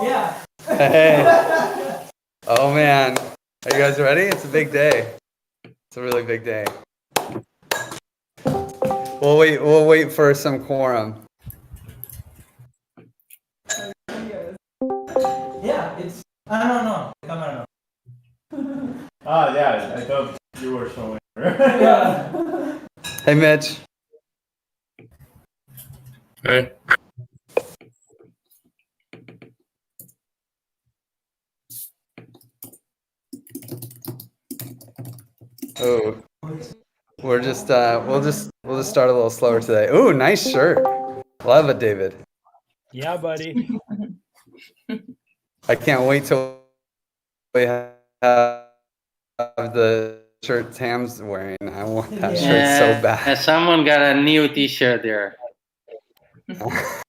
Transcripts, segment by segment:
Yeah. Hey. Oh man. Are you guys ready? It's a big day. It's a really big day. We'll wait for some quorum. Yeah, it's no. Camera no. Yeah, I thought you were showing. Yeah. Hey Mitch. Hey. Oh. We'll just start a little slower today. Ooh, nice shirt. Love it, David. Yeah, buddy. I can't wait till we have the shirt Tam's wearing. I want that shirt so bad. Someone got a new T-shirt there.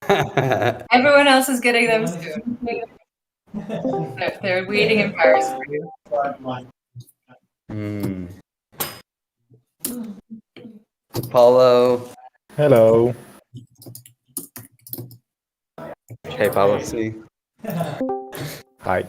Everyone else is getting them soon. They're waiting in Paris for you. Paulo. Hello. Hey, Paulo. See. Hi.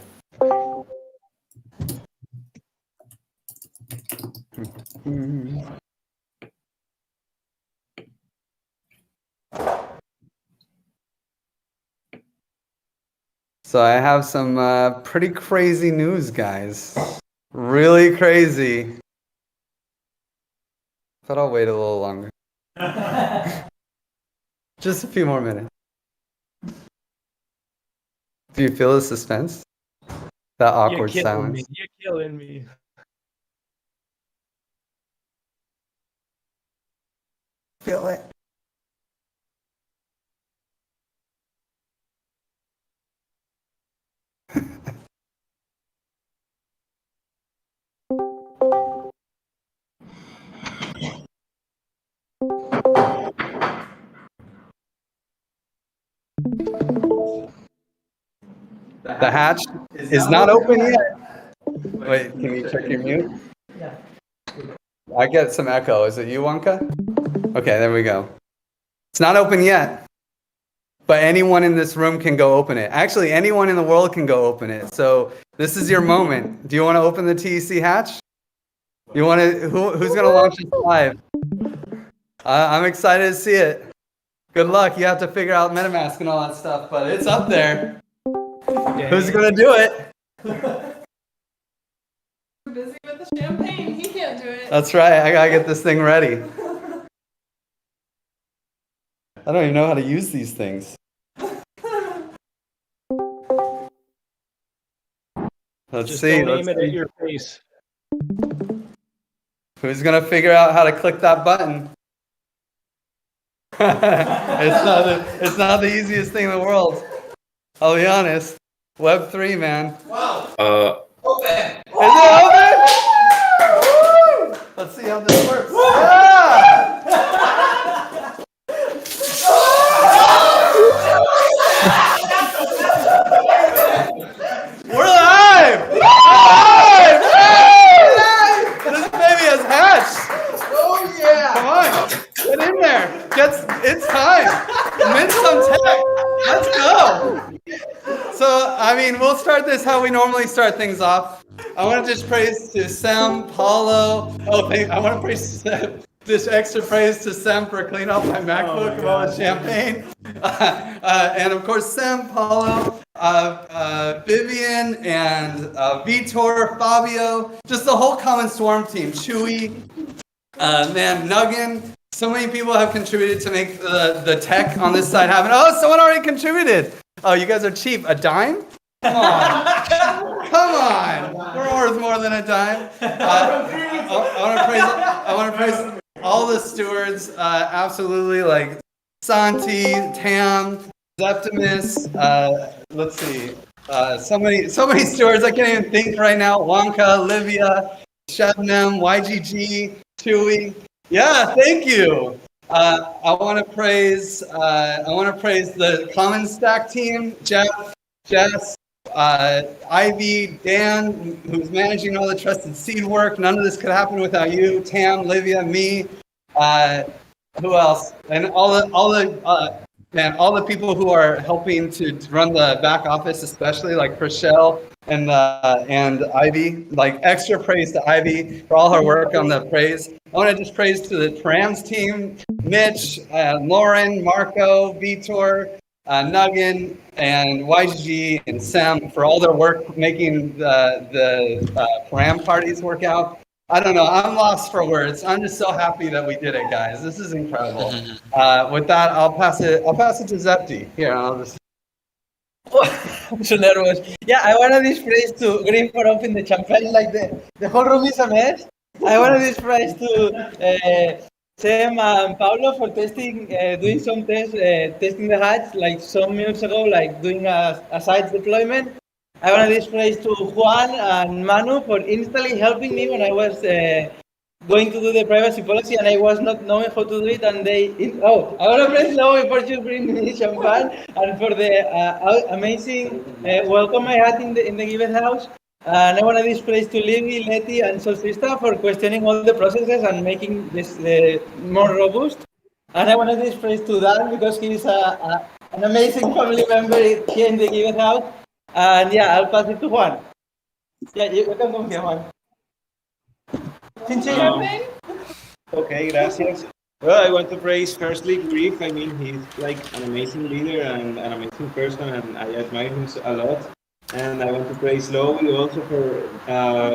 So I have some pretty crazy news, guys. Really crazy. But I'll wait a little longer. Just a few more minutes. Do you feel the suspense? That awkward silence? You're killing me. Feel it. The hatch is not open yet. Wait, can you check your mute? Yeah. I get some echo. Is it you, Wonka? Okay, there we go. It's not open yet, but anyone in this room can go open it. Actually, anyone in the world can go open it. So this is your moment. Do you want to open the TEC hatch? You want to? Who's going to launch this live? I'm excited to see it. Good luck. You have to figure out MetaMask and all that stuff, but it's up there. Who's going to do it? Busy with the champagne, he can't do it. That's right. I gotta get this thing ready. I don't even know how to use these things. Let's Just see. don't Let's aim it see. at your face. Who's gonna figure out how to click that button? It's not the easiest thing in the world. I'll be honest. Web3, man. Wow. Open. Is it open? Woo! Let's see how this works. Yeah! We're live! Live! Hey! This baby has hatched. Oh yeah. Come on, get in there. It's time. Mint some tech. Let's go. So, I mean, we'll start this how we normally start things off. I want to just praise to Sam, Paulo. I want to praise this extra praise to Sam for cleaning up my MacBook of all the champagne. And of course, Sam, Paulo, Vivian, and Vitor, Fabio, just the whole Common Swarm team, Chewy, man, Nuggin. So many people have contributed to make the tech on this side happen. Oh, someone already contributed. Oh, you guys are cheap. A dime? Come on. Come on. We're worth more than a dime. I want to praise all the stewards. Absolutely, like Santi, Tam, Zeptimus. Let's see. So many stewards. I can't even think right now. Wonka, Livia, Shabnam, YGG, Chewy. Yeah, thank you. I want to praise the Common Stack team, Jeff, Jess, Ivy, Dan, who's managing all the trusted seed work. None of this could happen without you. Tam, Livia, me. Who else? And all the and all the people who are helping to run the back office, especially like Rochelle and Ivy. Like extra praise to Ivy for all her work on the praise. I want to just praise to the Rams team, Mitch, Lauren, Marco, Vitor, Nuggin, and YG and Sam for all their work making the Param parties work out. I don't know. I'm lost for words. I'm just so happy that we did it, guys. This is incredible. With that, I'll pass it to Zepti. Here, I'll just. I'm so nervous. Yeah, I wanted this praise to Green for opening the champagne. Like the whole room is a mess. I wanted this praise to Sam and Paulo for testing, doing some tests, testing the hats like some minutes ago, like doing a site deployment. I wanted this praise to Juan and Manu for instantly helping me when I was going to do the privacy policy and I was not knowing how to do it. And I want to praise Lowe for you bringing me champagne and for the amazing welcome I had in the given house. And I want to give praise to Livy, Letty, and Solsista for questioning all the processes and making this more robust. And I want to give praise to Dan because he's an amazing family member here in the given house. And yeah, I'll pass it to Juan. Yeah, you can come here, Juan. Chin chin. Okay, gracias. Well, I want to praise firstly Griff. I mean, he's like an amazing leader and an amazing person, and I admire him a lot. And I want to praise Lowy also for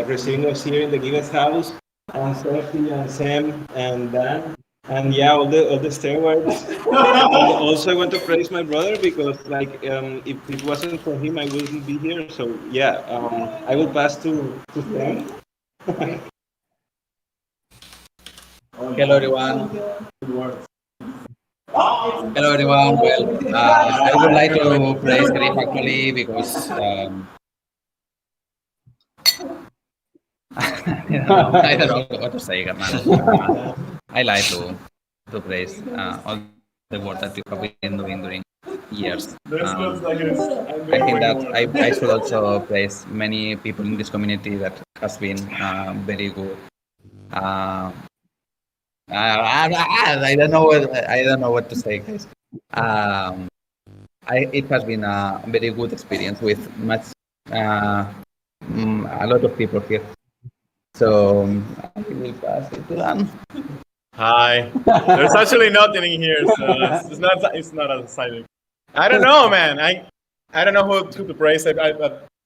receiving us here in the Gigas house, and Sophie and Sam and Dan, and yeah, all the stewards. And also, I want to praise my brother because, like, if it wasn't for him, I wouldn't be here. So yeah, I will pass to Sam. Hello everyone. Hello everyone. Well, I would like to praise Griff actually because I don't know what to say, hermano. I like to praise all the work that you have been doing during years. I think that I should also praise many people in this community that has been very good. I don't know what to say, guys. It has been a very good experience with a lot of people here. So I will pass it to Dan. Hi. There's actually nothing in here, so it's not as exciting. I don't know, man. I don't know who to praise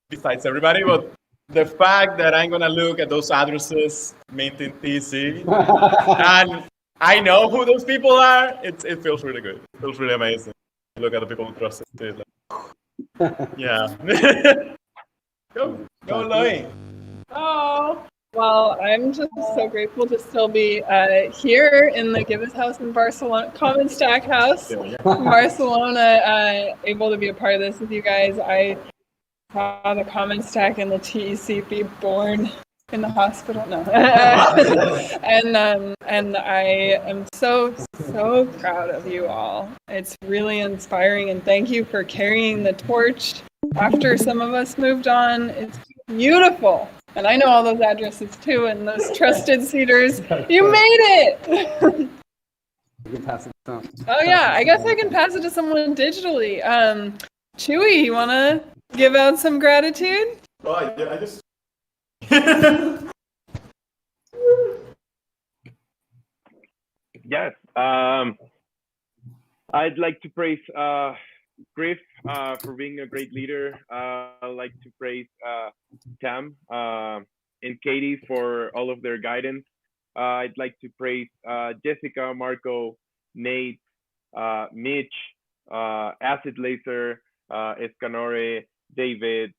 besides everybody, but the fact that I'm gonna look at those addresses maintain TEC and I know who those people are, it feels really good. It feels really amazing. Look at the people who trust it. Like, yeah. Go, Loy. Oh, well, I'm just so grateful to still be here in the Gibbous house in Barcelona, Common Stack house in Barcelona, able to be a part of this with you guys. I saw the Common Stack and the TEC be born in the hospital. No. And I am so proud of you all. It's really inspiring, and thank you for carrying the torch after some of us moved on. It's beautiful. And I know all those addresses too, and those trusted seaters. You made it! Oh yeah, I guess I can pass it to someone digitally. Chewy, you wanna give out some gratitude? Oh, yeah, I just... Yes. I'd like to praise Griff for being a great leader. I'd like to praise Tam and Katie for all of their guidance. I'd like to praise Jessica, Marco, Nate, Mitch, Acid Laser, Escanore, David,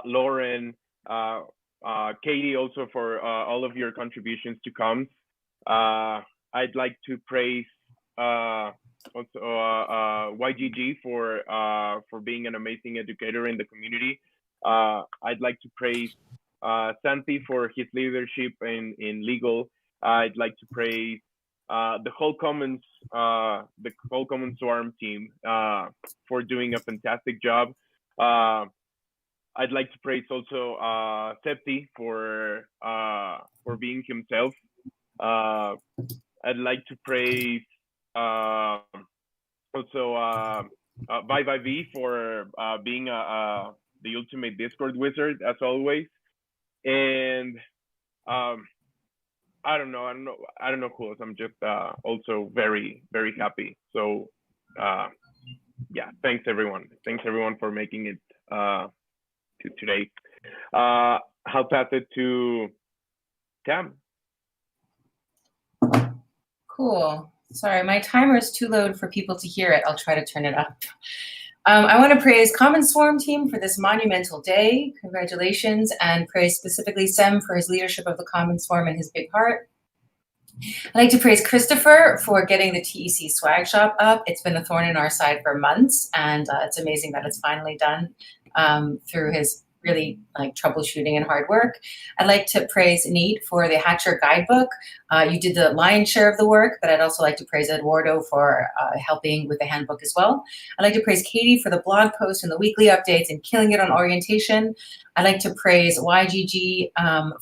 Lauren, Katie also for all of your contributions to comms. I'd like to praise also YGG for being an amazing educator in the community. I'd like to praise Santi for his leadership in legal. I'd like to praise the whole Commons Swarm team for doing a fantastic job. I'd like to praise also Septi for being himself. I'd like to praise also Vive for being the ultimate Discord wizard as always, and I don't know who else. I'm just also very happy. So yeah, thanks everyone for making it to today. I'll pass it to Tam. Cool. Sorry, my timer is too low for people to hear it. I'll try to turn it up. I want to praise Common Swarm team for this monumental day. Congratulations, and praise specifically Sem for his leadership of the Common Swarm and his big heart. I'd like to praise Christopher for getting the TEC swag shop up. It's been a thorn in our side for months, and it's amazing that it's finally done through his really troubleshooting and hard work. I'd like to praise Nate for the Hatcher guidebook. You did the lion's share of the work, but I'd also like to praise Eduardo for helping with the handbook as well. I'd like to praise Katie for the blog post and the weekly updates and killing it on orientation. I'd like to praise YGG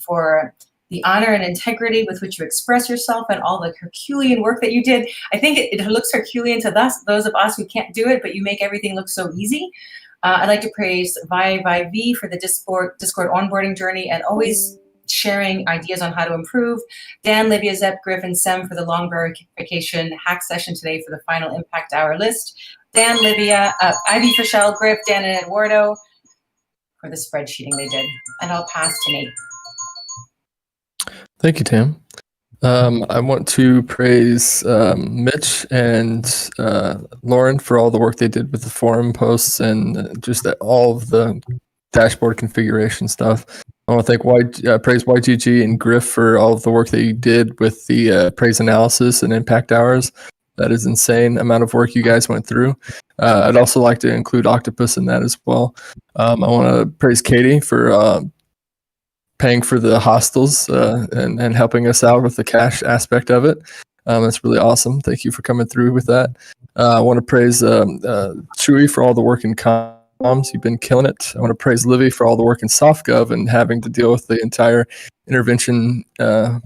for the honor and integrity with which you express yourself and all the Herculean work that you did. I think it looks Herculean to those of us who can't do it, but you make everything look so easy. I'd like to praise Vive for the Discord onboarding journey and always sharing ideas on how to improve. Dan, Livia, Zep, Griff, and Sem for the long verification hack session today for the final impact hour list. Dan, Livia, Ivy, Michelle, Griff, Dan, and Eduardo for the spreadsheeting they did. And I'll pass to Nate. Thank you, Tam. I want to praise Mitch and Lauren for all the work they did with the forum posts and just all of the dashboard configuration stuff. I want to thank praise YGG and Griff for all of the work that you did with the praise analysis and impact hours. That is insane amount of work you guys went through. I'd also like to include Octopus in that as well. I want to praise Katie for paying for the hostels and helping us out with the cash aspect of it. That's really awesome. Thank you for coming through with that. I want to praise Chewy for all the work in comms. You've been killing it. I want to praise Livy for all the work in SoftGov and having to deal with the entire intervention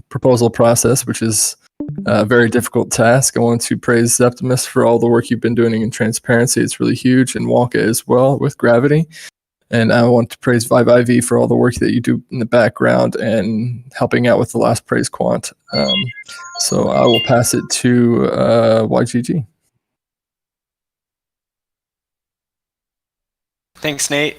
proposal process, which is a very difficult task. I want to praise Septimus for all the work you've been doing in transparency. It's really huge. And Wonka as well with Gravity. And I want to praise Vive for all the work that you do in the background and helping out with the last praise quant. So I will pass it to YGG. Thanks, Nate.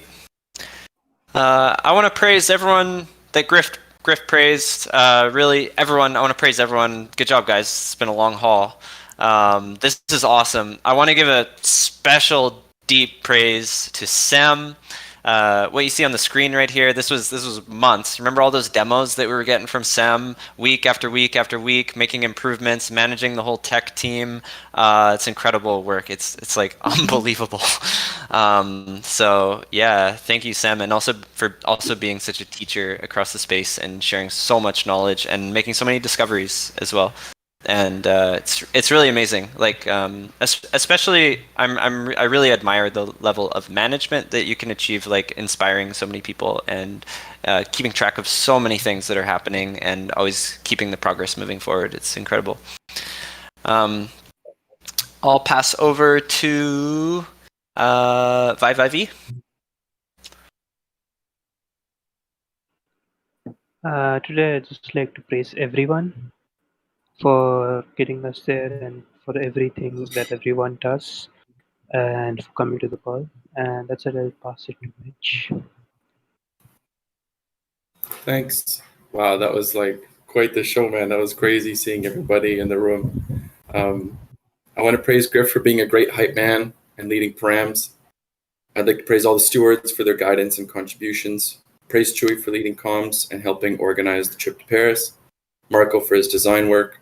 I want to praise everyone that Griff praised. Really, everyone. I want to praise everyone. Good job, guys. It's been a long haul. This is awesome. I want to give a special deep praise to Sem. What you see on the screen right here, this was months. Remember all those demos that we were getting from Sem week after week after week, making improvements, managing the whole tech team. It's incredible work. It's like unbelievable. So yeah, thank you, Sem, and also for also being such a teacher across the space and sharing so much knowledge and making so many discoveries as well. And it's really amazing. Like especially, I really admire the level of management that you can achieve, like inspiring so many people and keeping track of so many things that are happening and always keeping the progress moving forward. It's incredible. I'll pass over to Vive. Today I'd just like to praise everyone for getting us there and for everything that everyone does and for coming to the call. And that's it, I'll pass it to Mitch. Thanks. Wow, that was like quite the show, man. That was crazy seeing everybody in the room. I want to praise Griff for being a great hype man and leading params. I'd like to praise all the stewards for their guidance and contributions. Praise Chewy for leading comms and helping organize the trip to Paris. Marco for his design work.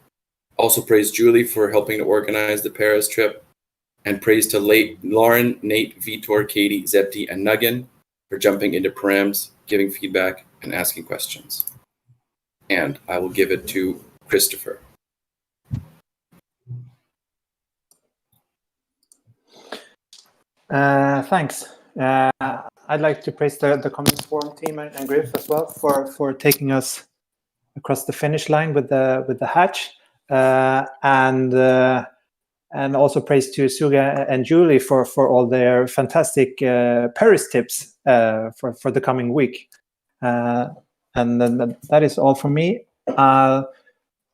Also praise Julie for helping to organize the Paris trip. And praise to Lauren, Nate, Vitor, Katie, Zepti, and Nuggin for jumping into params, giving feedback, and asking questions. And I will give it to Christopher. Thanks. I'd like to praise the Common Swarm team and Griff as well for taking us across the finish line with the hatch. And And also praise to Suga and Julie for all their fantastic Paris tips for the coming week. And then that is all from me. I'll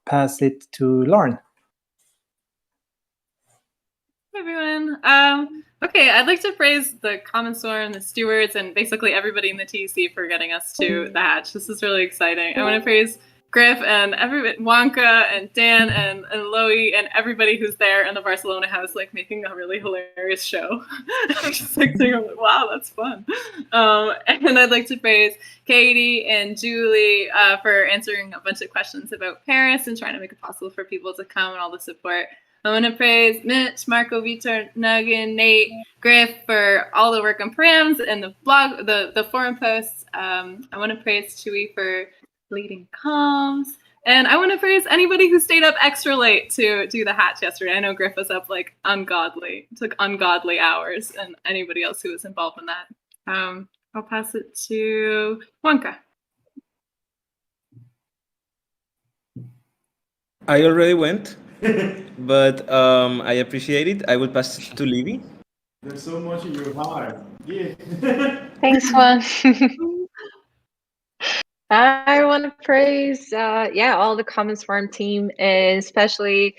pass it to Lauren. Hi, everyone. Okay, I'd like to praise the Common Storm, the stewards, and basically everybody in the TEC for getting us to the hatch. This is really exciting. I want to praise Griff and everybody, Wonka and Dan and Loey and everybody who's there in the Barcelona house, like making a really hilarious show. I'm just like saying, wow, that's fun. And I'd like to praise Katie and Julie for answering a bunch of questions about Paris and trying to make it possible for people to come and all the support. I want to praise Mitch, Marco, Vitor, Nugget, Nate, Griff for all the work on params and the blog, the forum posts. I want to praise Chewy for leading comms. And I want to praise anybody who stayed up extra late to do the hatch yesterday. I know Griff was up like ungodly. It took ungodly hours, and anybody else who was involved in that. I'll pass it to Wonka. I already went, but I appreciate it. I will pass it to Libby. There's so much in your heart. Yeah. Thanks, Juan. I want to praise, all the Commons Farm team, and especially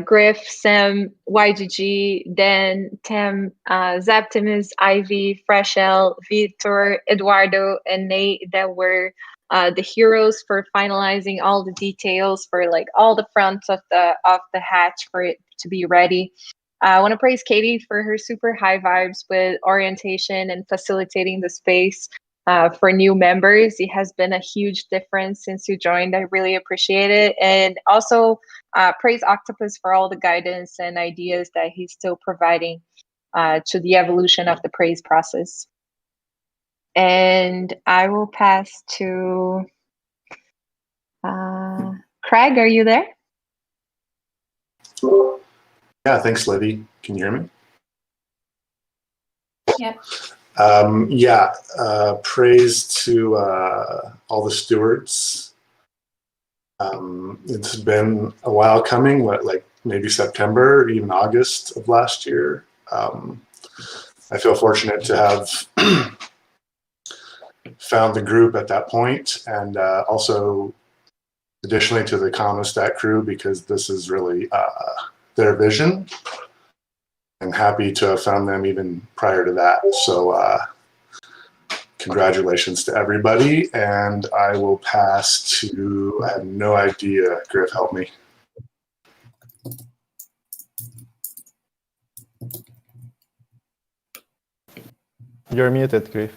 Griff, Sam, YGG, Dan, Tim, Zaptimus, Ivy, Freshell, Vitor, Eduardo, and Nate that were the heroes for finalizing all the details for like all the fronts of the hatch for it to be ready. I want to praise Katie for her super high vibes with orientation and facilitating the space. For new members, it has been a huge difference since you joined. I really appreciate it. And also praise Octopus for all the guidance and ideas that he's still providing to the evolution of the praise process. And I will pass to Craig. Are you there? Yeah, thanks, Libby. Can you hear me? Yep. Praise to all the stewards. It's been a while coming, like maybe September, or even August of last year. I feel fortunate to have found the group at that point, and also additionally to the Commonstat crew, because this is really their vision. And happy to have found them even prior to that. So congratulations to everybody. And I will pass to, I have no idea, Griff, help me. You're muted, Griff.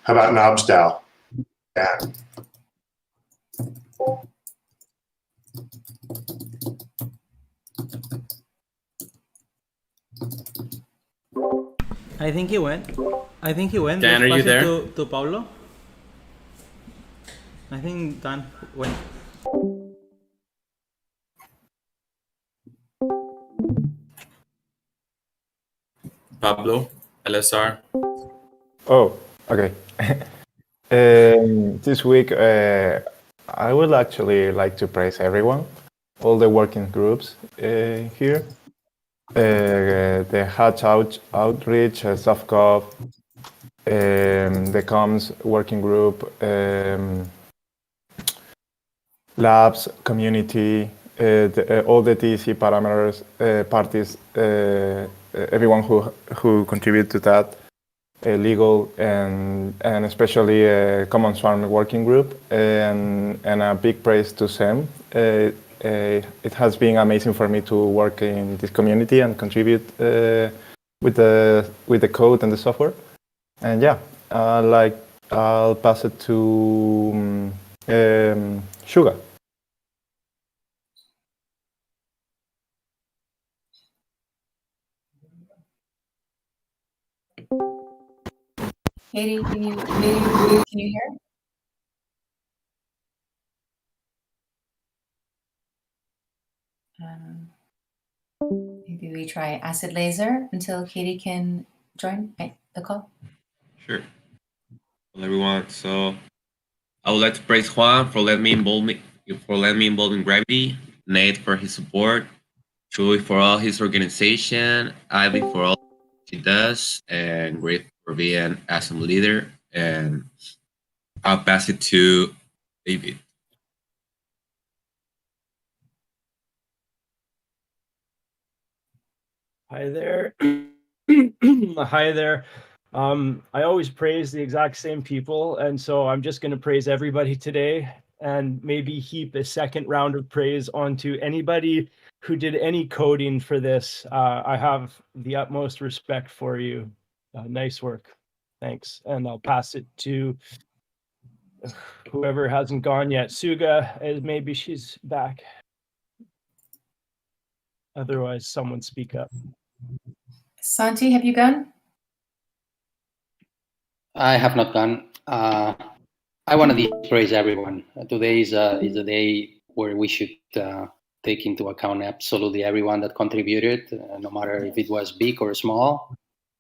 How about Nobsdow? Yeah. I think he went. Dan, are you there? To Paulo. I think Dan went. Pablo, LSR. Oh, okay. This week, I would actually like to praise everyone, all the working groups here. The Hatch Outreach, Softcop, the Comms Working Group, Labs, Community, all the TEC parameters, parties, everyone who contribute to that, legal, and especially Commons Farm Working Group, and a big praise to Sam. It has been amazing for me to work in this community and contribute with the code and the software. And yeah, I'll pass it to Suga. Katie, can you hear? Maybe we try Acid Laser until Katie can join the call. Sure. Well, everyone, so I would like to praise Juan for letting me involved in Gravity, Nate for his support, Chewy for all his organization, Ivy for all she does, and Griff for being awesome leader. And I'll pass it to David. Hi there. Hi there. I always praise the exact same people, and so I'm just going to praise everybody today and maybe heap a second round of praise onto anybody who did any coding for this. I have the utmost respect for you. Nice work. Thanks. And I'll pass it to whoever hasn't gone yet. Suga, maybe she's back. Otherwise, someone speak up. Santi, have you gone? I have not gone. I want to praise everyone. Today is a day where we should take into account absolutely everyone that contributed, no matter if it was big or small.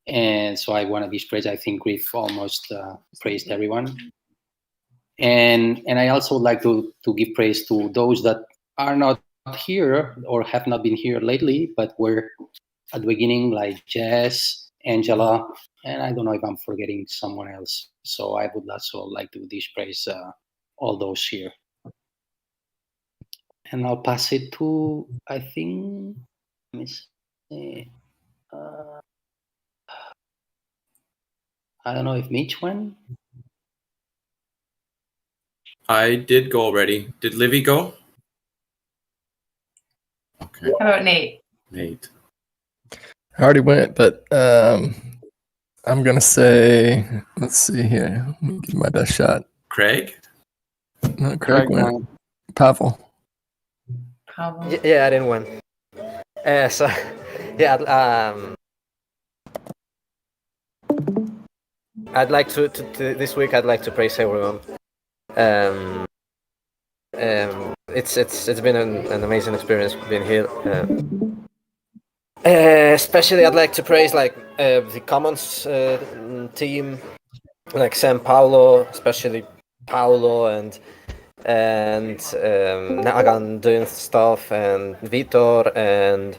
And so I want to praise. I think we've almost praised everyone. And I also would like to give praise to those that are not here or have not been here lately, but were at the beginning, like Jess, Angela, and I don't know if I'm forgetting someone else. So I would also like to praise all those here. And I'll pass it to, I think, let me see. I don't know if Mitch went. I did go already. Did Livy go? Okay. How about Nate? Nate. I already went, but I'm gonna say, let's see here. Let me give my best shot. Craig? No, Craig went. Pavel. Yeah, I didn't win. So, yeah, I'd like to this week. I'd like to praise everyone. It's been an amazing experience being here. Especially, I'd like to praise the Commons team, like Sam, Paulo, especially Paulo and Nagan doing stuff, and Vitor, and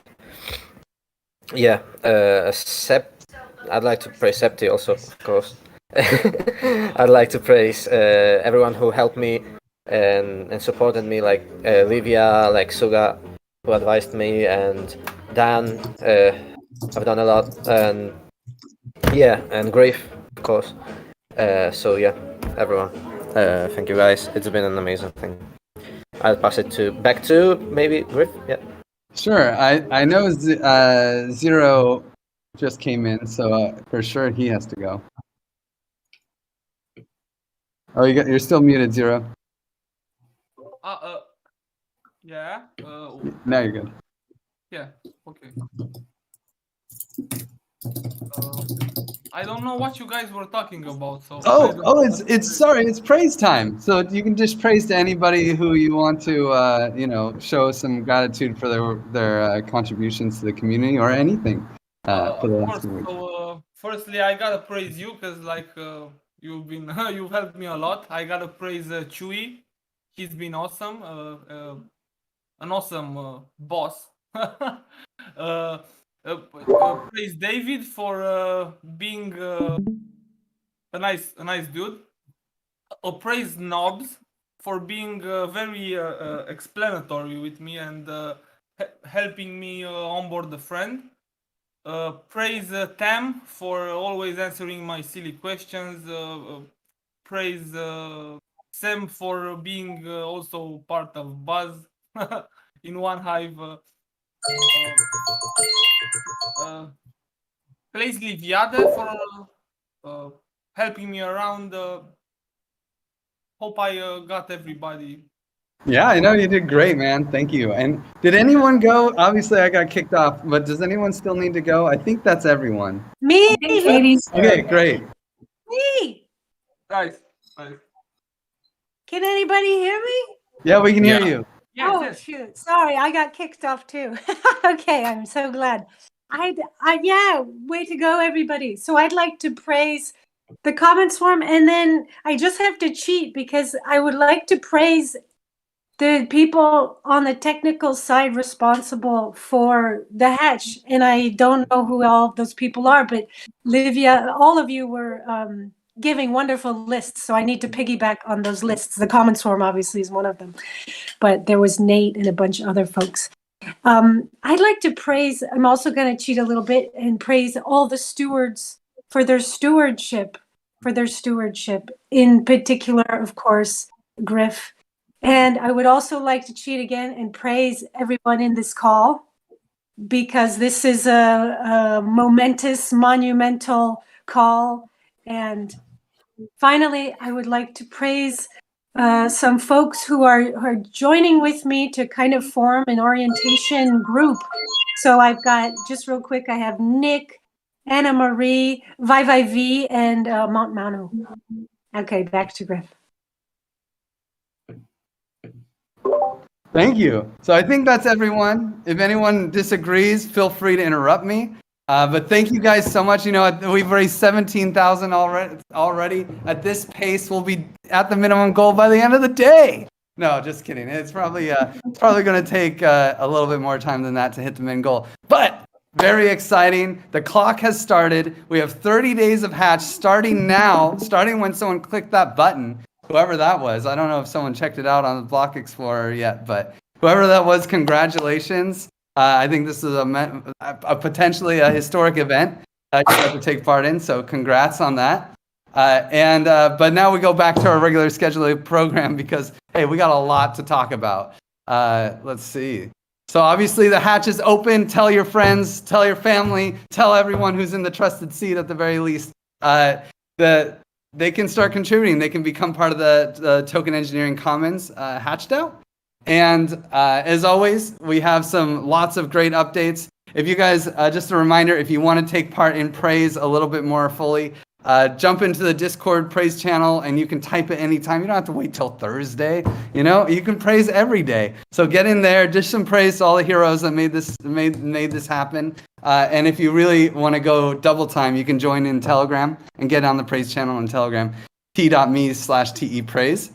Sept. I'd like to praise Septi also, of course. I'd like to praise everyone who helped me and supported me, like Livia, like Suga, who advised me, and Dan. I've done a lot, and and Griff, of course. So yeah, everyone. Thank you guys. It's been an amazing thing. I'll pass it back to maybe Griff. Yeah. Sure. I know Zero just came in, so for sure he has to go. Oh, you're still muted, Zero. Yeah. Now you're good. Yeah. Okay. I don't know what you guys were talking about. So. It's praise time. So you can just praise to anybody who you want to, show some gratitude for their contributions to the community or anything for the last week. So, firstly, I gotta praise you because you've been you've helped me a lot. I gotta praise Chewy. He's been awesome. An awesome boss. Praise David for being a nice dude. Praise Knobs for being very explanatory with me and helping me onboard the friend. Praise Tam for always answering my silly questions. Praise Sam for being also part of Buzz in One Hive. Praise Liviade for helping me around. Hope I got everybody. Yeah, I know you did great, man. Thank you. And did anyone go? Obviously, I got kicked off, but does anyone still need to go? I think that's everyone. Me. Okay, great. Me. Nice. Can anybody hear me? Yeah, we can hear you. Yes. Shoot. Sorry, I got kicked off too. Okay, I'm so glad. Way to go, everybody. So I'd like to praise the comment swarm, and then I just have to cheat because I would like to praise the people on the technical side responsible for the hatch. And I don't know who all of those people are, but Livia, all of you were giving wonderful lists. So I need to piggyback on those lists. The comment swarm obviously is one of them, but there was Nate and a bunch of other folks. I'd like to praise, I'm also going to cheat a little bit and praise all the stewards for their stewardship, in particular, of course, Griff. And I would also like to cheat again and praise everyone in this call, because this is a momentous, monumental call. And finally, I would like to praise some folks who are joining with me to kind of form an orientation group. So I've got, just real quick, I have Nick, Anna Marie, V, and Mount Manu. Okay, back to Griff. Thank you. So I think that's everyone. If anyone disagrees, feel free to interrupt me. But thank you guys so much. You know, we've raised 17,000 already. At this pace, we'll be at the minimum goal by the end of the day. No, just kidding. It's probably going to take a little bit more time than that to hit the main goal. But very exciting. The clock has started. We have 30 days of hatch starting now, starting when someone clicked that button. Whoever that was. I don't know if someone checked it out on the Block Explorer yet, but whoever that was, congratulations. I think this is a potentially a historic event you have to take part in, so congrats on that. But now we go back to our regular scheduled program because, hey, we got a lot to talk about. Let's see. So obviously the hatch is open. Tell your friends, tell your family, tell everyone who's in the trusted seat at the very least. They can start contributing. They can become part of the Token Engineering Commons Hatch DAO. And as always, we have lots of great updates. If you guys, just a reminder, if you want to take part in Praise a little bit more fully, jump into the Discord Praise channel and you can type it anytime. You don't have to wait till Thursday. You know, you can praise every day. So get in there, dish some praise to all the heroes that made this happen. And if you really want to go double time, you can join in Telegram and get on the Praise channel in Telegram, t.me/tepraise.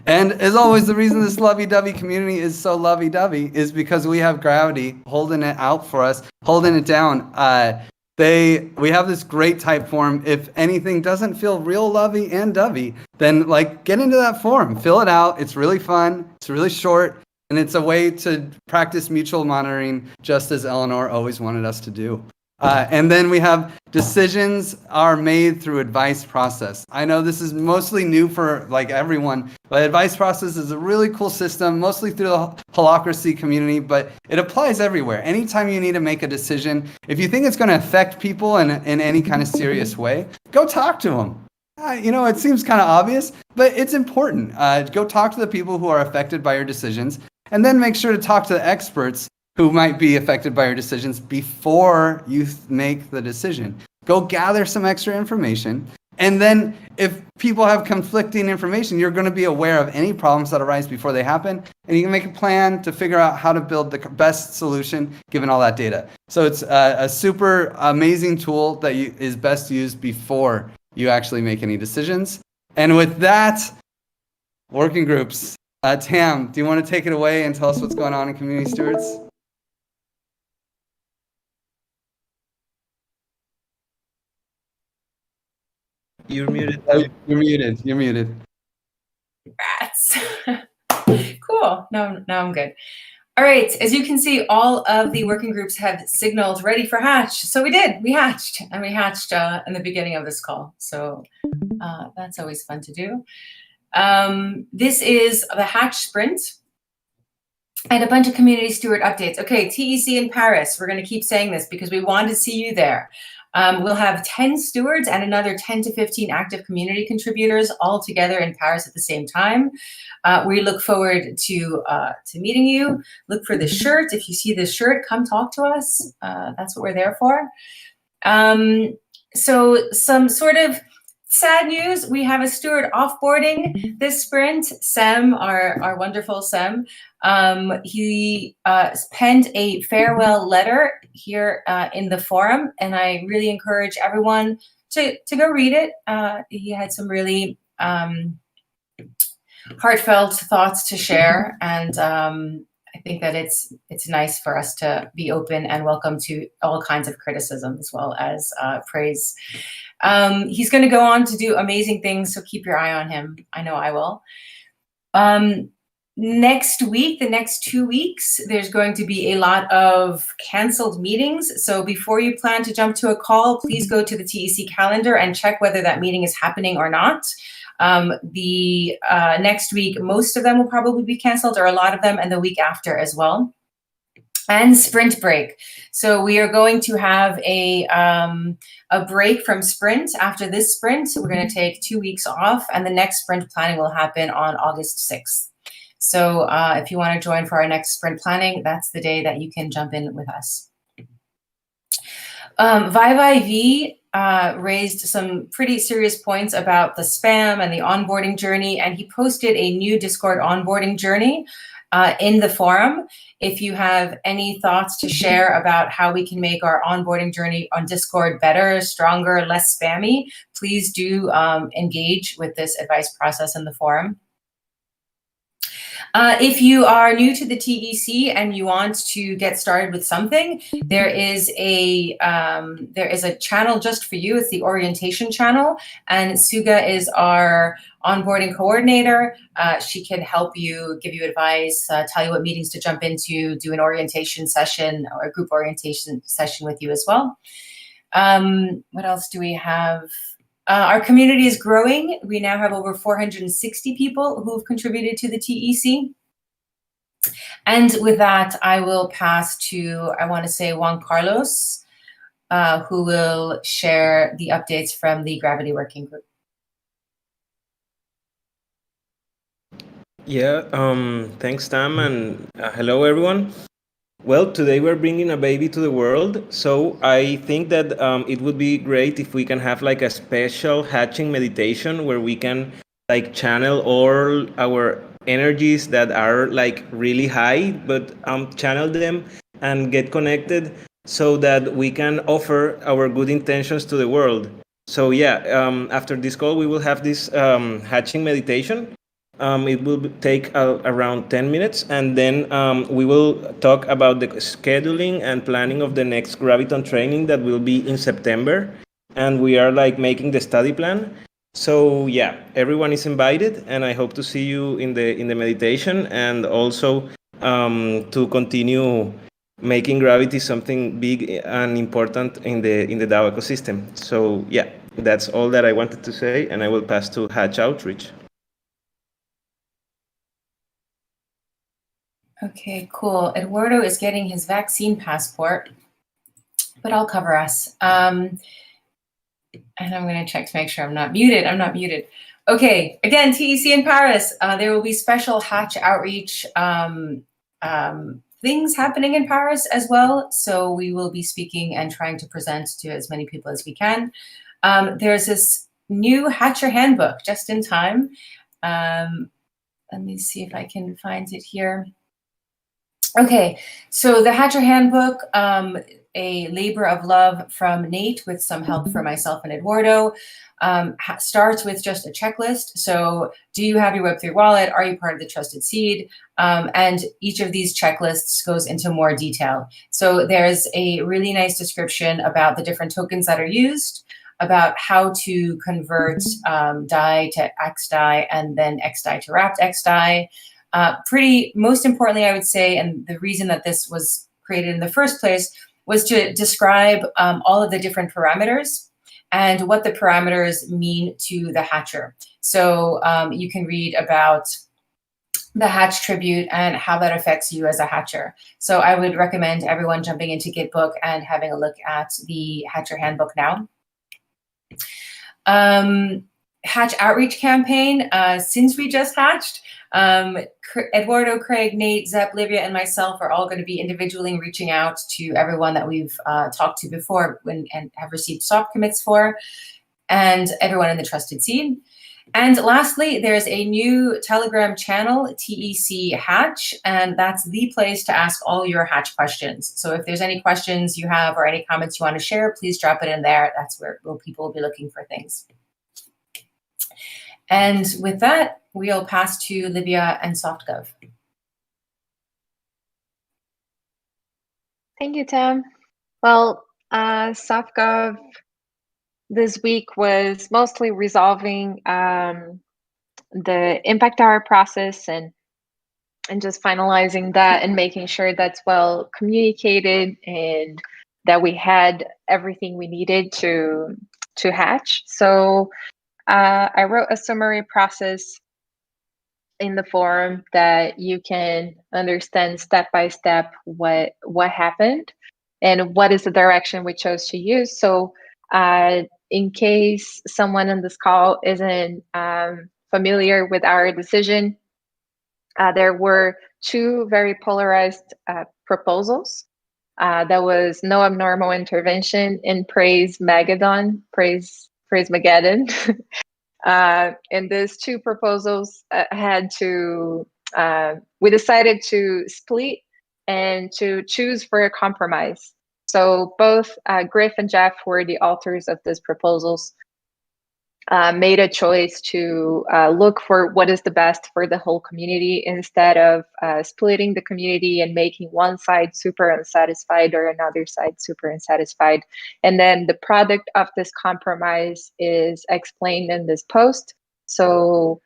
And as always, the reason this lovey-dovey community is so lovey-dovey is because we have Gravity holding it out for us, holding it down. We have this great type forum. If anything doesn't feel real lovey and dovey, then get into that forum, fill it out. It's really fun. It's really short. And it's a way to practice mutual monitoring, just as Eleanor always wanted us to do. And then we have decisions are made through advice process. I know this is mostly new for everyone, but advice process is a really cool system, mostly through the Holacracy community, but it applies everywhere. Anytime you need to make a decision, if you think it's going to affect people in any kind of serious way, go talk to them. It seems kind of obvious, but it's important. Go talk to the people who are affected by your decisions, and then make sure to talk to the experts who might be affected by your decisions before you make the decision. Go gather some extra information. And then if people have conflicting information, you're going to be aware of any problems that arise before they happen. And you can make a plan to figure out how to build the best solution given all that data. So it's a super amazing tool that is best used before you actually make any decisions. And with that, working groups. Tam, do you want to take it away and tell us what's going on in Community Stewards? You're muted. You're muted. You're muted. Rats. Cool. Now I'm good. All right. As you can see, all of the working groups have signaled ready for hatch. So we did. We hatched. And we hatched in the beginning of this call. So that's always fun to do. This is the hatch sprint. And a bunch of community steward updates. Okay, TEC in Paris. We're going to keep saying this because we want to see you there. We'll have 10 stewards and another 10 to 15 active community contributors all together in Paris at the same time. We look forward to meeting you. Look for the shirt. If you see the shirt, come talk to us. That's what we're there for. So some sort of sad news, we have a steward offboarding this sprint. Sem, our wonderful Sem, he penned a farewell letter here in the forum, and I really encourage everyone to go read it. He had some really heartfelt thoughts to share, and I think that it's nice for us to be open and welcome to all kinds of criticism as well as praise. He's going to go on to do amazing things, so keep your eye on him. I know I will. Next week, the next 2 weeks, there's going to be a lot of canceled meetings. So before you plan to jump to a call, please go to the TEC calendar and check whether that meeting is happening or not. The next week, most of them will probably be canceled, or a lot of them, and the week after as well. And sprint break. So we are going to have a break from sprint. After this sprint, we're going to take 2 weeks off, and the next sprint planning will happen on August 6th. So if you want to join for our next sprint planning, that's the day that you can jump in with us. ViViV raised some pretty serious points about the spam and the onboarding journey, and he posted a new Discord onboarding journey in the forum. If you have any thoughts to share about how we can make our onboarding journey on Discord better, stronger, less spammy, please do engage with this advice process in the forum. If you are new to the TEC and you want to get started with something, there is a channel just for you. It's the orientation channel, and Suga is our onboarding coordinator. She can help you, give you advice, tell you what meetings to jump into, do an orientation session or a group orientation session with you as well. What else do we have? Our community is growing. We now have over 460 people who have contributed to the TEC. And with that, I will pass to, I want to say, Juan Carlos, who will share the updates from the Gravity Working Group. Yeah, thanks, Tam, and hello, everyone. Well, today we're bringing a baby to the world, so I think that it would be great if we can have like a special hatching meditation where we can like channel all our energies that are like really high, but channel them and get connected so that we can offer our good intentions to the world. So yeah, after this call, we will have this hatching meditation. It will take around 10 minutes, and then we will talk about the scheduling and planning of the next Graviton training that will be in September. And we are like making the study plan. So yeah, everyone is invited, and I hope to see you in the meditation, and also to continue making gravity something big and important in the DAO ecosystem. So yeah, that's all that I wanted to say, and I will pass to Hatch Outreach. Okay, cool. Eduardo is getting his vaccine passport, but I'll cover us. And I'm going to check to make sure I'm not muted. I'm not muted. Okay, again, TEC in Paris. There will be special Hatch Outreach things happening in Paris as well. So we will be speaking and trying to present to as many people as we can. There's this new Hatcher handbook just in time. Let me see if I can find it here. Okay, so the Hatcher Handbook, a labor of love from Nate with some help from myself and Eduardo, starts with just a checklist. So do you have your Web3 wallet? Are you part of the Trusted Seed? And each of these checklists goes into more detail. So there's a really nice description about the different tokens that are used, about how to convert DAI to XDAI and then XDAI to wrapped XDAI. Most importantly, I would say, and the reason that this was created in the first place was to describe all of the different parameters and what the parameters mean to the hatcher. So you can read about the hatch tribute and how that affects you as a hatcher. So I would recommend everyone jumping into Gitbook and having a look at the Hatcher Handbook now. Hatch Outreach campaign, since we just hatched, Eduardo, Craig, Nate, Zep, Livia, and myself are all going to be individually reaching out to everyone that we've talked to before and have received soft commits for, and everyone in the Trusted Seed. And lastly, there's a new Telegram channel, TEC Hatch, and that's the place to ask all your Hatch questions. So if there's any questions you have or any comments you want to share, please drop it in there. That's where people will be looking for things. And with that, we'll pass to Livia and SoftGov. Thank you, Tim. Well, SoftGov this week was mostly resolving the impact hour process and just finalizing that and making sure that's well communicated and that we had everything we needed to hatch. So I wrote a summary process in the forum that you can understand step by step what happened and what is the direction we chose to use. So in case someone on this call isn't familiar with our decision, there were two very polarized proposals. There was no abnormal intervention in Praise Mageddon, Praise Mageddon. And those two proposals we decided to split and to choose for a compromise. So both Griff and Jeff were the authors of these proposals, made a choice to look for what is the best for the whole community instead of splitting the community and making one side super unsatisfied or another side super unsatisfied. And then the product of this compromise is explained in this post. So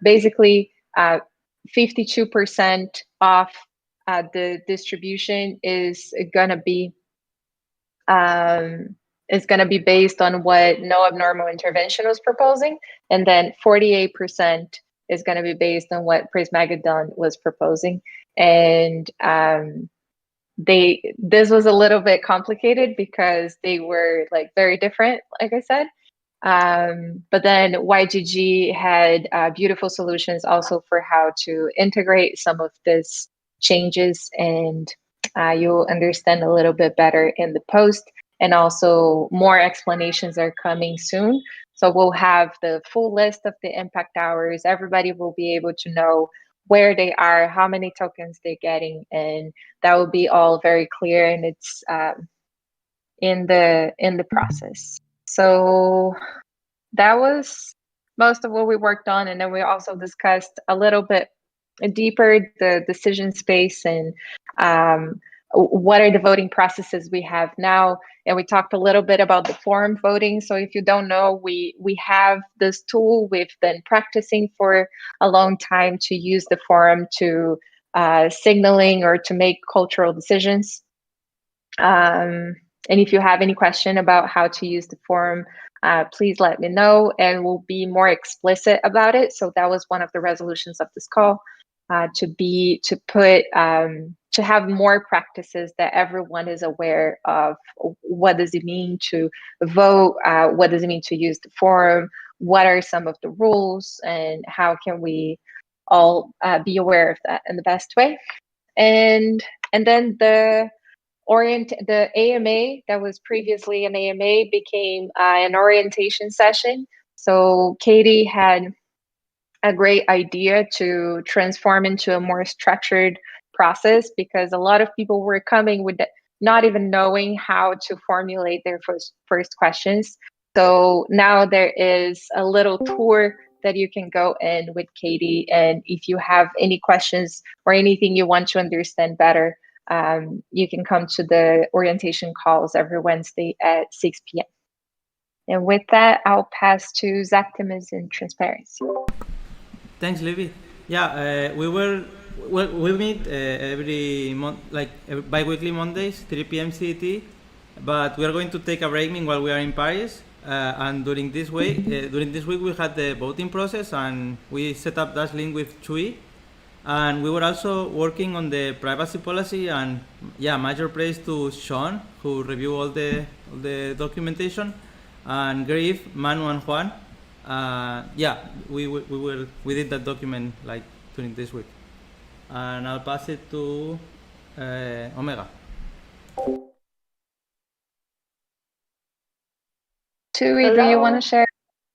basically, 52% off the distribution is going to be based on what no abnormal intervention was proposing, and then 48% is going to be based on what Praise Mageddon was proposing. And this was a little bit complicated because they were like very different, like I said. But then YGG had beautiful solutions also for how to integrate some of these changes, and you'll understand a little bit better in the post. And also more explanations are coming soon. So we'll have the full list of the impact hours. Everybody will be able to know where they are, how many tokens they're getting, and that will be all very clear, and it's in the process. So that was most of what we worked on, and then we also discussed a little bit deeper the decision space and what are the voting processes we have now. And we talked a little bit about the forum voting. So if you don't know, we have this tool we've been practicing for a long time to use the forum to signaling or to make cultural decisions. And if you have any question about how to use the forum, please let me know and we'll be more explicit about it. So that was one of the resolutions of this call, to have more practices that everyone is aware of. What does it mean to vote? What does it mean to use the forum? What are some of the rules, and how can we all be aware of that in the best way? And then the AMA that was previously an AMA became an orientation session. So Katie had a great idea to transform into a more structured process, because a lot of people were coming with not even knowing how to formulate their first questions. So now there is a little tour that you can go in with Katie, and if you have any questions or anything you want to understand better, you can come to the orientation calls every Wednesday at 6 p.m. And with that, I'll pass to Zaptimus in transparency. Thanks, Livy. Yeah, we'll meet every month, like bi-weekly Mondays, 3 p.m. CET. But we are going to take a break while we are in Paris. And during this week, we had the voting process, and we set up that link with Chui. And we were also working on the privacy policy, and yeah, major praise to Sean, who reviewed all the documentation, and Griff, Manu, and Juan. Yeah, we did that document like during this week. And I'll pass it to Omega. Tui, do you want to share?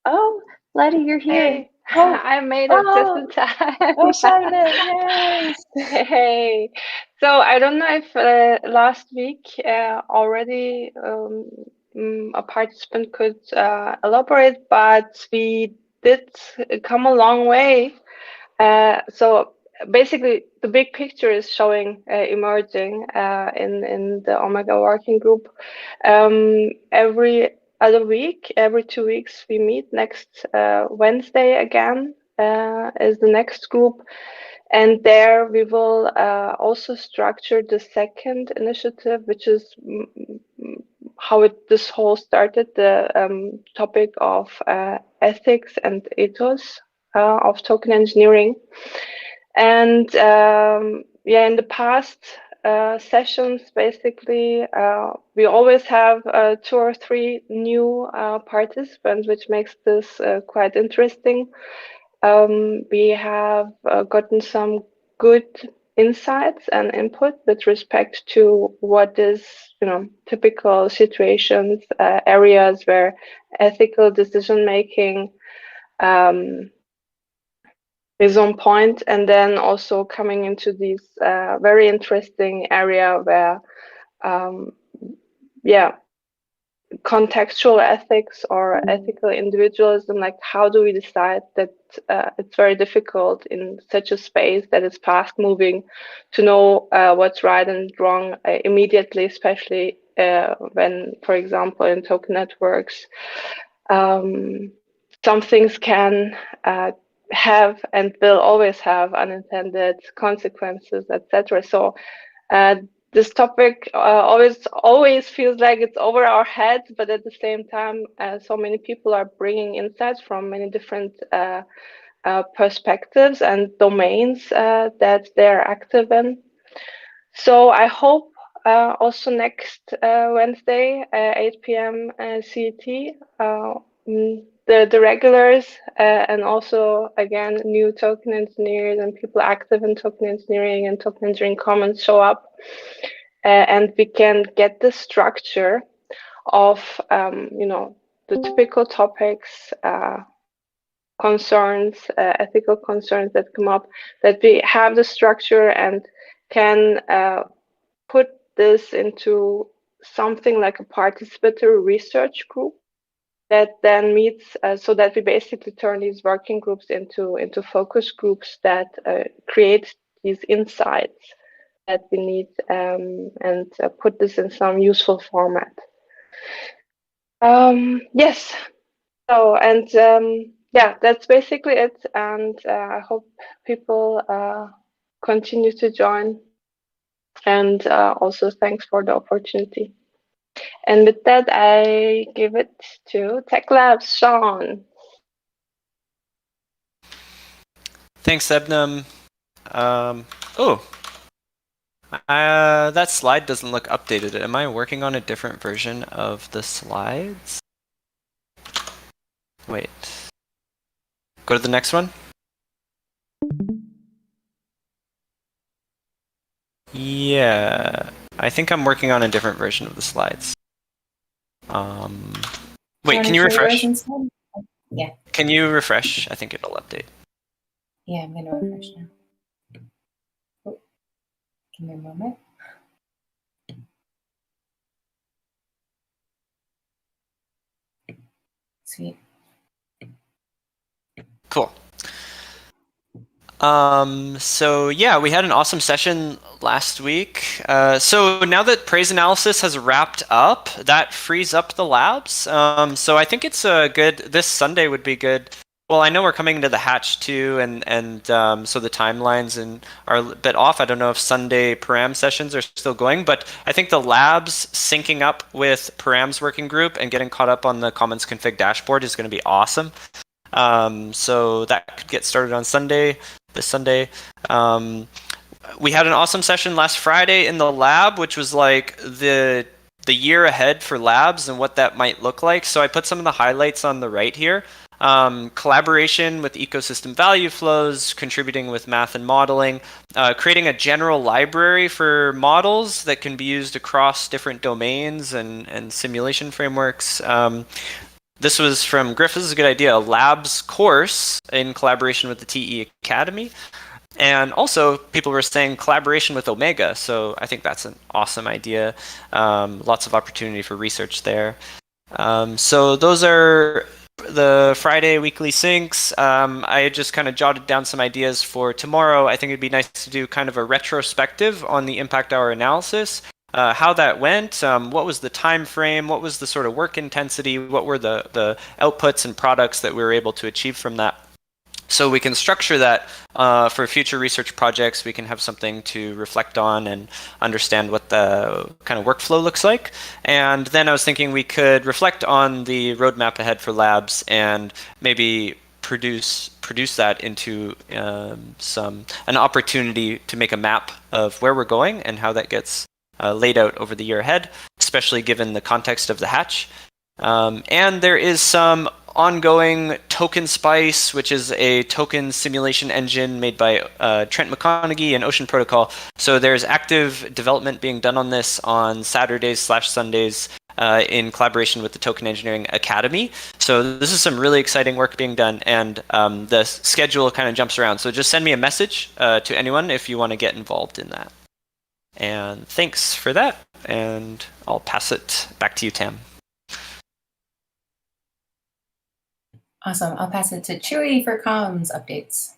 Oh, Letty, you're here. Hey, Oh, I made it just in time. oh, Charlotte, yes. Hey, so I don't know if last week already a participant could elaborate, but we did come a long way. So basically, the big picture is showing emerging in the Omega working group. Every other week, every 2 weeks, we meet. Next Wednesday again is the next group. And there we will also structure the second initiative, which is how this whole started, the topic of ethics and ethos of token engineering. And yeah, in the past sessions, basically, we always have 2 or 3 new participants, which makes this quite interesting. We have gotten some good insights and input with respect to what is, typical situations, areas where ethical decision making is on point, and then also coming into this very interesting area where, yeah, contextual ethics or ethical individualism, like how do we decide that it's very difficult in such a space that is fast moving to know what's right and wrong immediately, especially when, for example, in token networks, some things can have and will always have unintended consequences, etc. So this topic always feels like it's over our heads, but at the same time, so many people are bringing insights from many different perspectives and domains that they're active in. So I hope also next Wednesday, 8 p.m. CET, the regulars and also, again, new token engineers and people active in token engineering and token engineering commons show up. And we can get the structure of, the typical topics, concerns, ethical concerns that come up, that we have the structure and can put this into something like a participatory research group that then meets, so that we basically turn these working groups into focus groups that create these insights that we need, and put this in some useful format. Yes. So, and yeah, that's basically it. And I hope people continue to join. And also thanks for the opportunity. And with that, I give it to Tech Labs, Sean. Thanks, Ebnam. That slide doesn't look updated. Am I working on a different version of the slides? Wait. Go to the next one. Yeah, I think I'm working on a different version of the slides. Wait, can you refresh? Yeah. Can you refresh? I think it'll update. Yeah, I'm gonna refresh now. Oh, give me a moment. Sweet. Cool. So yeah, we had an awesome session last week. So now that praise analysis has wrapped up, that frees up the labs. So I think it's good. This Sunday would be good. Well, I know we're coming into the hatch too, and so the timelines are a bit off. I don't know if Sunday param sessions are still going, but I think the labs syncing up with param's working group and getting caught up on the Commons config dashboard is going to be awesome. So that could get started on Sunday, this Sunday. We had an awesome session last Friday in the lab, which was like the year ahead for labs and what that might look like. So I put some of the highlights on the right here. Collaboration with ecosystem value flows, contributing with math and modeling, creating a general library for models that can be used across different domains and simulation frameworks. this was from Griff. This is a good idea. A labs course in collaboration with the TE Academy. And also, people were saying collaboration with Omega. So I think that's an awesome idea. Lots of opportunity for research there. So those are the Friday weekly syncs. I just kind of jotted down some ideas for tomorrow. I think it'd be nice to do kind of a retrospective on the impact hour analysis. How that went, what was the time frame, what was the sort of work intensity, what were the outputs and products that we were able to achieve from that. So we can structure that for future research projects. We can have something to reflect on and understand what the kind of workflow looks like. And then I was thinking we could reflect on the roadmap ahead for labs and maybe produce that into an opportunity to make a map of where we're going and how that gets laid out over the year ahead, especially given the context of the hatch. And there is some ongoing Token Spice, which is a token simulation engine made by Trent McConaughey and Ocean Protocol. So there's active development being done on this on Saturdays/Sundays in collaboration with the Token Engineering Academy. So this is some really exciting work being done, and the schedule kind of jumps around. So just send me a message to anyone if you want to get involved in that. And thanks for that, and I'll pass it back to you, Tam. Awesome. I'll pass it to Chewy for comms updates.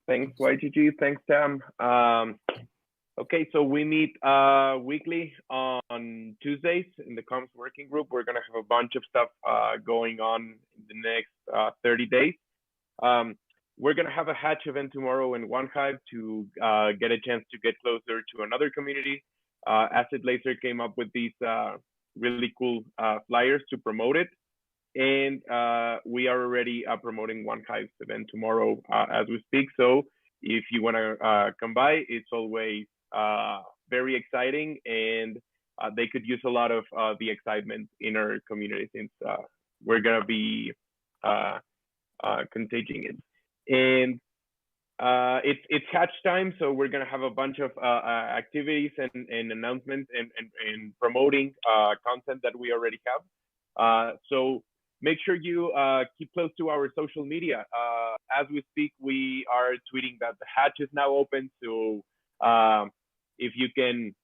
Thanks, YGG. Thanks, Tam. Okay, so we meet weekly on Tuesdays in the comms working group. We're going to have a bunch of stuff going on in the next 30 days. We're going to have a hatch event tomorrow in One Hive to get a chance to get closer to another community. Acid Laser came up with these really cool flyers to promote it. And we are already promoting One Hive's event tomorrow as we speak. So if you want to come by, it's always very exciting, and they could use a lot of the excitement in our community since we're going to be contaging it. And it's hatch time, so we're going to have a bunch of activities and announcements and promoting content that we already have. So make sure you keep close to our social media. As we speak, we are tweeting that the hatch is now open. So if you can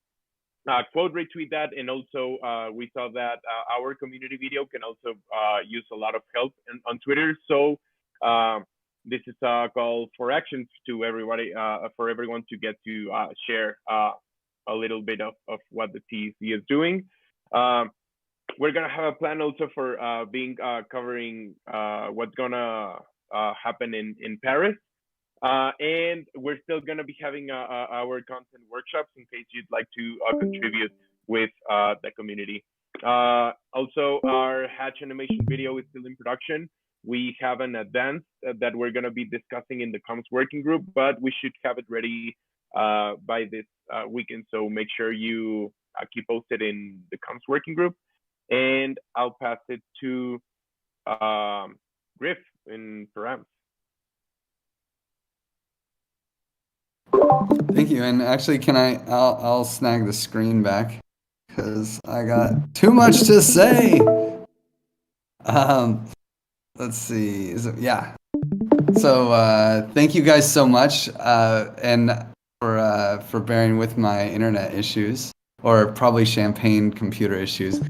quote retweet that. And also we saw that our community video can also use a lot of help on Twitter. So this is a call for action to everybody, for everyone to get to share a little bit of what the TEC is doing. We're gonna have a plan also for covering what's gonna happen in Paris, and we're still gonna be having our content workshops in case you'd like to contribute with the community. Also, our hatch animation video is still in production. We have an advance that we're gonna be discussing in the comms working group, but we should have it ready by this weekend. So make sure you keep posted in the comms working group. And I'll pass it to Griff in Params. Thank you. And actually, I'll snag the screen back because I got too much to say. Let's see. Yeah. So thank you guys so much, and for bearing with my internet issues. Or probably champagne computer issues.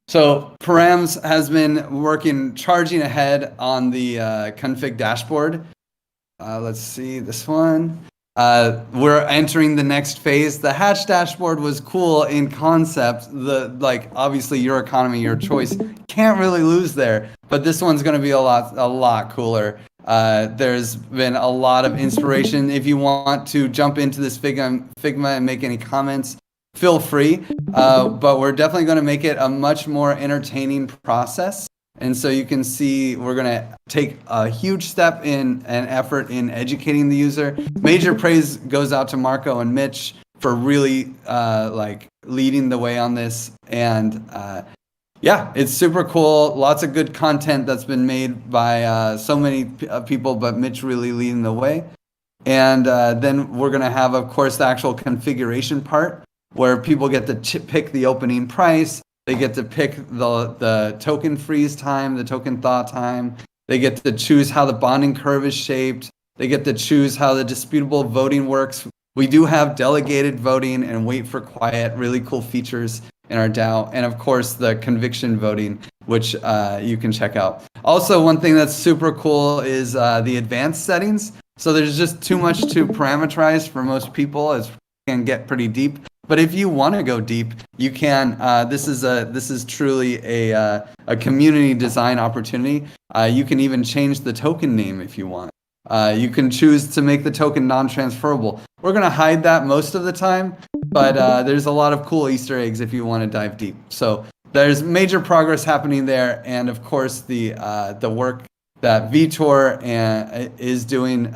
So Params has been charging ahead on the config dashboard. Let's see this one. We're entering the next phase. The hatch dashboard was cool in concept. Obviously your economy, your choice. Can't really lose there. But this one's going to be a lot cooler. There's been a lot of inspiration. If you want to jump into this Figma and make any comments, feel free, but we're definitely going to make it a much more entertaining process. And so you can see we're going to take a huge step in an effort in educating the user. Major praise goes out to Marco and Mitch for really leading the way on this. And yeah, it's super cool. Lots of good content that's been made by so many people, but Mitch really leading the way. And then we're going to have, of course, the actual configuration part, where people get to pick the opening price, They get to pick the token freeze time, the token thaw time. They get to choose how the bonding curve is shaped. They get to choose how the disputable voting works. We do have delegated voting and wait for quiet, really cool features in our DAO. And of course, the conviction voting, which you can check out. Also, one thing that's super cool is the advanced settings. So there's just too much to parameterize for most people, as can get pretty deep. But if you want to go deep, you can. This is truly a community design opportunity. You can even change the token name if you want. You can choose to make the token non-transferable. We're going to hide that most of the time, but there's a lot of cool Easter eggs if you want to dive deep. So there's major progress happening there, and of course the work that Vitor is doing.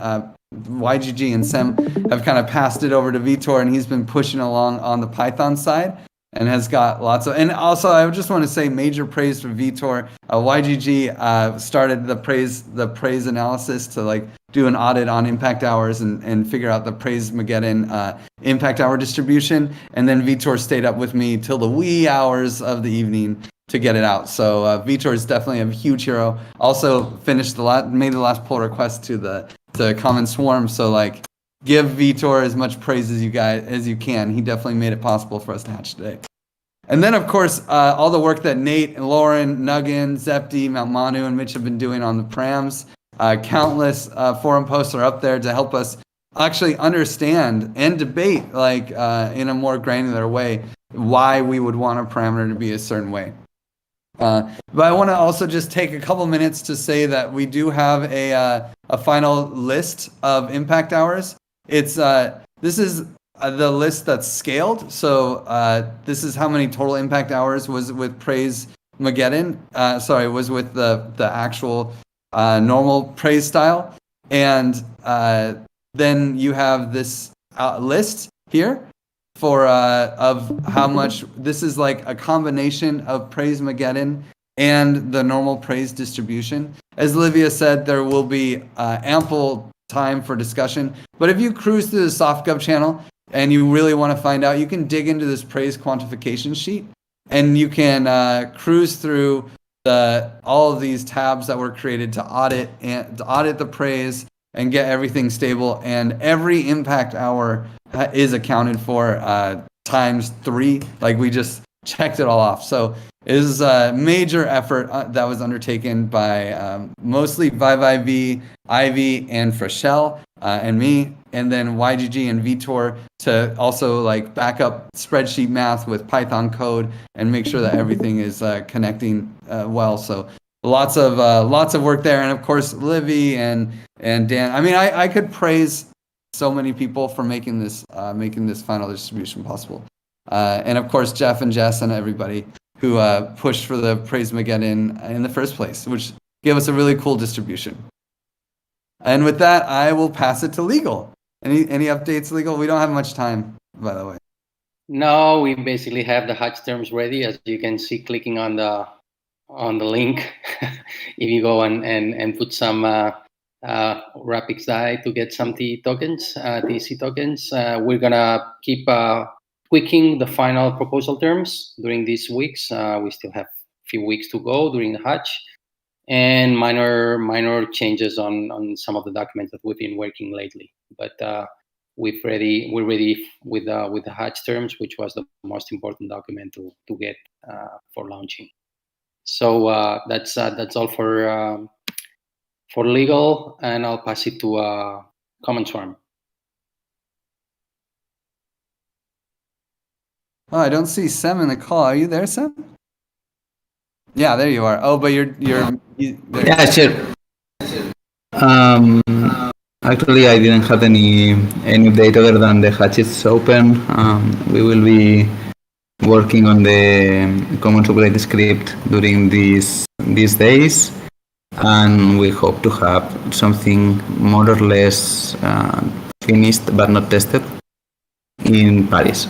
YGG and Sem have kind of passed it over to Vitor, and he's been pushing along on the Python side and has got lots of. And also, I just want to say major praise for Vitor. YGG started the praise analysis to like do an audit on impact hours and figure out the praise Mageddon impact hour distribution. And then Vitor stayed up with me till the wee hours of the evening to get it out. So Vitor is definitely a huge hero. Also finished made the last pull request to the Common Swarm. So like, give Vitor as much praise as you can. He definitely made it possible for us to hatch today. And then of course, all the work that Nate and Lauren, Nuggin, Zepti, Mount Manu, and Mitch have been doing on the params. Countless forum posts are up there to help us actually understand and debate, like in a more granular way, why we would want a parameter to be a certain way. But I want to also just take a couple minutes to say that we do have a final list of impact hours. It's this is the list that's scaled. So this is how many total impact hours was with Praise Mageddon. Was with the actual normal Praise style, and then you have this list here for of how much. This is like a combination of Praise Mageddon and the normal praise distribution. As Livia said, there will be ample time for discussion. But if you cruise through the SoftGov channel and you really want to find out, you can dig into this praise quantification sheet, and you can cruise through all of these tabs that were created to audit the praise and get everything stable. And every impact hour is accounted for times 3. Like, we just checked it all off. So it is a major effort that was undertaken by mostly ViViV, Ivy, and Freshell, and me, and then YGG and Vitor to also like back up spreadsheet math with Python code and make sure that everything is connecting well. So lots of work there, and of course Livy and Dan. I mean, I could praise so many people for making this final distribution possible, and of course Jeff and Jess and everybody who pushed for the Praise Mageddon in the first place, which gave us a really cool distribution. And with that, I will pass it to Legal. Any updates, Legal? We don't have much time, by the way. No, we basically have the hatch terms ready, as you can see clicking on the link. If you go and put some Rapix DAI to get some TEC tokens, we're gonna keep tweaking the final proposal terms during these weeks. We still have a few weeks to go during the hatch, and minor changes on some of the documents that we've been working lately. But we're ready with the hatch terms, which was the most important document to get for launching. So that's all for legal, and I'll pass it to Common Swarm. Oh, I don't see Sem in the call. Are you there, Sem? Yeah, there you are. Oh, but you're yeah, sure. Actually, I didn't have any update other than the hatch is open. We will be working on the common upgrade script during these days, and we hope to have something more or less finished but not tested during Paris.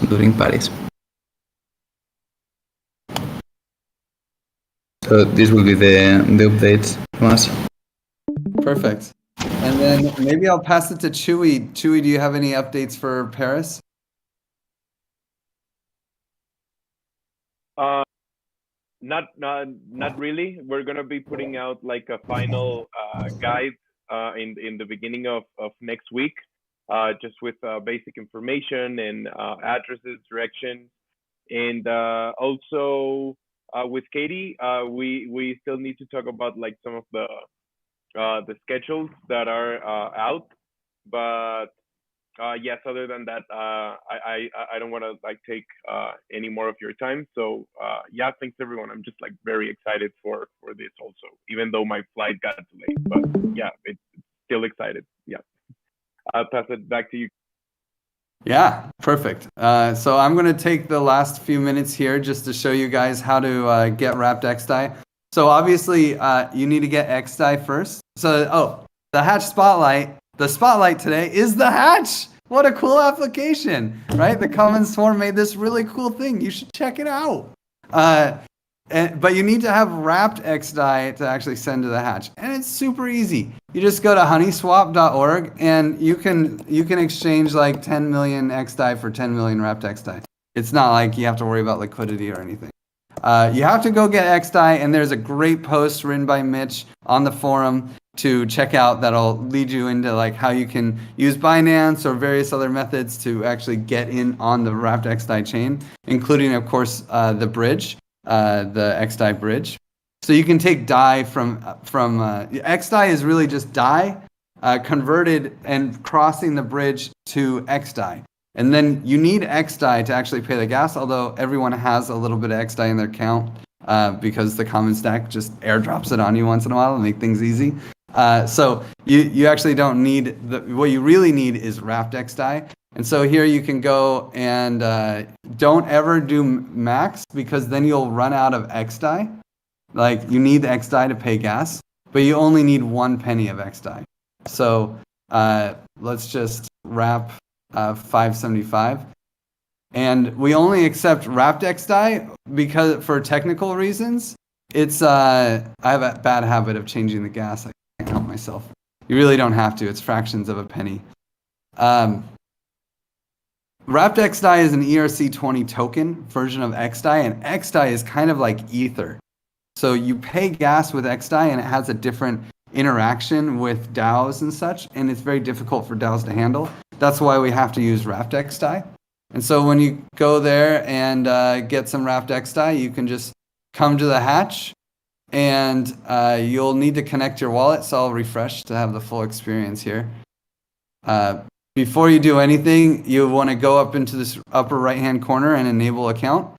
So this will be the updates from us. Perfect. And then maybe I'll pass it to Chewy. Chewy, do you have any updates for Paris? not really. We're gonna be putting out like a final guide in the beginning of next week, just with basic information and addresses, directions, and also with Katie, we still need to talk about like some of the schedules that are out, but yes, other than that, I don't want to like take any more of your time. So yeah, thanks everyone. I'm just like very excited for this also, even though my flight got delayed. But yeah, it's still excited. Yeah, I'll pass it back to you. Yeah, perfect. So I'm going to take the last few minutes here just to show you guys how to get wrapped XDAI. So obviously, you need to get XDAI first. So, the Hatch Spotlight. The Spotlight today is the Hatch. What a cool application, right? The Common Swarm made this really cool thing. You should check it out. But you need to have wrapped XDAI to actually send to the Hatch, and it's super easy. You just go to honeyswap.org and you can exchange like 10 million XDAI for 10 million wrapped XDAI. It's not like you have to worry about liquidity or anything. You have to go get XDAI, and there's a great post written by Mitch on the forum to check out that'll lead you into like how you can use Binance or various other methods to actually get in on the wrapped XDAI chain, including of course the bridge. The XDAI bridge. So you can take DAI from XDAI is really just DAI converted and crossing the bridge to XDAI. And then you need XDAI to actually pay the gas, although everyone has a little bit of XDAI in their account because the common stack just airdrops it on you once in a while and make things easy. So you actually don't need, what you really need is wrapped XDAI. And so here you can go and don't ever do max because then you'll run out of XDAI. Like you need the XDAI to pay gas, but you only need 1 penny of XDAI. So let's just wrap 575. And we only accept wrapped XDAI because for technical reasons, it's I have a bad habit of changing the gas. I can't help myself. You really don't have to. It's fractions of a penny. Wrapped XDAI is an ERC20 token version of XDAI, and XDAI is kind of like Ether. So you pay gas with XDAI, and it has a different interaction with DAOs and such, and it's very difficult for DAOs to handle. That's why we have to use wrapped XDAI. And so when you go there and get some wrapped XDAI, you can just come to the Hatch, and you'll need to connect your wallet. So I'll refresh to have the full experience here. Before you do anything, you want to go up into this upper right-hand corner and enable account.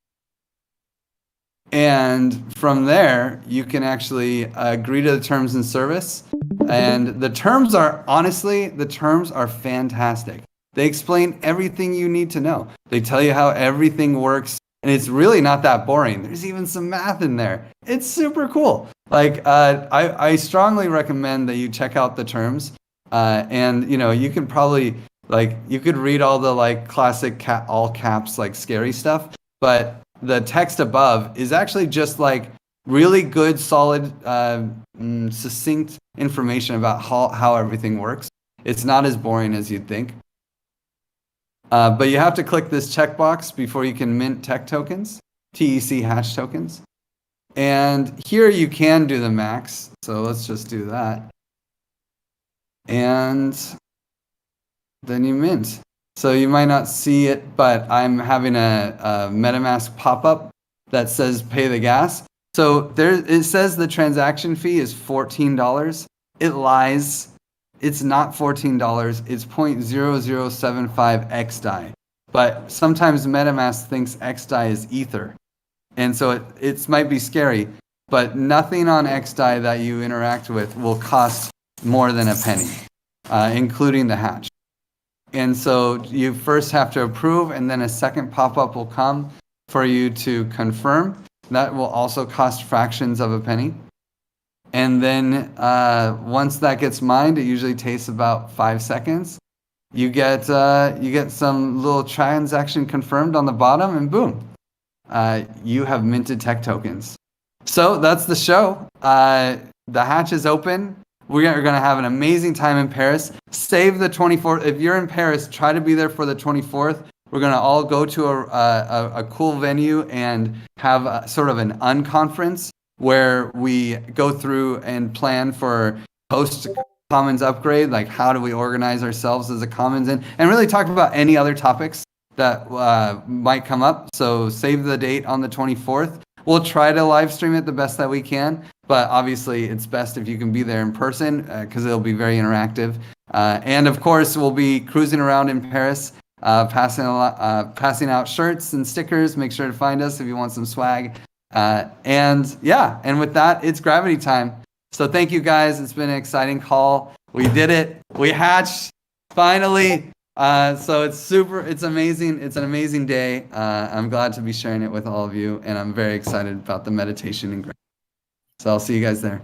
And from there, you can actually agree to the terms and service. And the terms are, honestly, the terms are fantastic. They explain everything you need to know. They tell you how everything works. And it's really not that boring. There's even some math in there. It's super cool. Like, I strongly recommend that you check out the terms. And you can probably you could read all the like classic all caps like scary stuff, but the text above is actually just like really good, solid, succinct information about how everything works. It's not as boring as you'd think. But you have to click this checkbox before you can mint TEC tokens, TEC Hatch tokens. And here you can do the max. So let's just do that. And then you mint. So you might not see it, but I'm having a MetaMask pop-up that says pay the gas. So it says the transaction fee is $14. It lies. It's not $14. It's 0.0075 XDAI. But sometimes MetaMask thinks XDAI is Ether. And so it might be scary, but nothing on XDAI that you interact with will cost more than a penny, including the Hatch. And so you first have to approve, and then a second pop-up will come for you to confirm. That will also cost fractions of a penny. And then once that gets mined, it usually takes about 5 seconds. You get some little transaction confirmed on the bottom, and boom, you have minted TEC tokens. So that's the show. The Hatch is open. We are going to have an amazing time in Paris. Save the 24th. If you're in Paris, try to be there for the 24th. We're going to all go to a cool venue and have sort of an unconference where we go through and plan for post Commons upgrade, like how do we organize ourselves as a Commons, and really talk about any other topics that might come up. So save the date on the 24th. We'll try to live stream it the best that we can, but obviously it's best if you can be there in person because it'll be very interactive. And of course, we'll be cruising around in Paris, passing out shirts and stickers. Make sure to find us if you want some swag. And with that, it's gravity time. So thank you guys. It's been an exciting call. We did it. We hatched finally. So it's amazing. It's an amazing day. I'm glad to be sharing it with all of you, and I'm very excited about the meditation and gravity. So I'll see you guys there.